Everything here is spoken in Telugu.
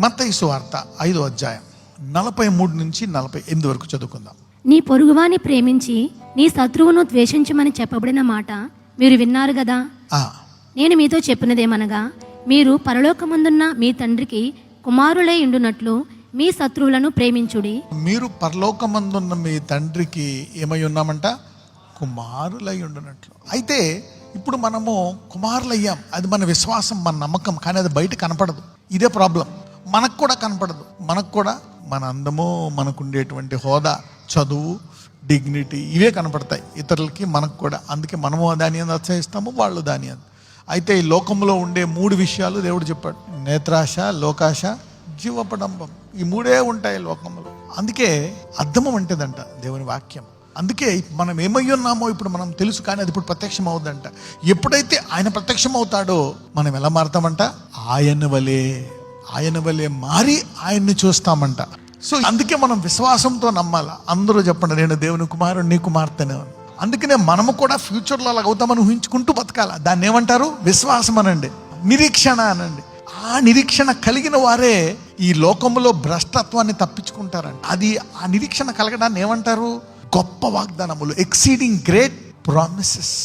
మత్తయి సువార్త 5వ అధ్యాయం 43 నుంచి 48 వరకు చదువుకుందాం. నీ పొరుగువాని ప్రేమించి నీ శత్రువును ద్వేషించమని చెప్పబడిన మాట మీరు విన్నారు కదా. నేను మీతో చెప్పినదేమనగా, మీరు పరలోకమందున్న మీ తండ్రికి కుమారులై ఉండునట్లు మీ శత్రువులను ప్రేమించుడి. మీరు పరలోకమందున్న మీ తండ్రికి ఏమై ఉన్నామంట? కుమారులై ఉండునట్లు. అయితే ఇప్పుడు మనము కుమారులయ్యాం, అది మన విశ్వాసం, మన నమ్మకం. కానీ అది బయట కనపడదు. ఇదే ప్రాబ్లం. మనకు కూడా కనపడదు. మనకు కూడా మన అందము, మనకు ఉండేటువంటి హోదా, చదువు, డిగ్నిటీ ఇవే కనపడతాయి ఇతరులకి, మనకు కూడా. అందుకే మనము దాని అందు అత్సహిస్తాము, వాళ్ళు దాని అందు. అయితే ఈ లోకంలో ఉండే 3 విషయాలు దేవుడు చెప్పాడు: నేత్రాశ, లోకాశ, జీవపడంబం. ఈ 3 ఉంటాయి లోకంలో. అందుకే అర్థం అంటేదంట దేవుని వాక్యం. అందుకే మనం ఏమై ఉన్నామో ఇప్పుడు మనం తెలుసు, కానీ అది ఇప్పుడు ప్రత్యక్షం అవుద్దంట. ఎప్పుడైతే ఆయన ప్రత్యక్షం అవుతాడో మనం ఎలా మారుతామంట? ఆయన వలే మారి ఆయన్ని చూస్తామంట. సో అందుకే మనం విశ్వాసంతో నమ్మాల. అందరూ చెప్పండి, నేను దేవుని కుమారుడు, నీ కుమార్తెను. అందుకనే మనము కూడా ఫ్యూచర్లో అలా అవుతామని ఊహించుకుంటూ బతకాల. దాన్ని ఏమంటారు? విశ్వాసం అనండి, నిరీక్షణ అనండి. ఆ నిరీక్షణ కలిగిన వారే ఈ లోకంలో భ్రష్టత్వాన్ని తప్పించుకుంటారంట. అది ఆ నిరీక్షణ కలగడాన్ని ఏమంటారు? గొప్ప వాగ్దానములు, ఎక్సీడింగ్ గ్రేట్ ప్రామిసెస్.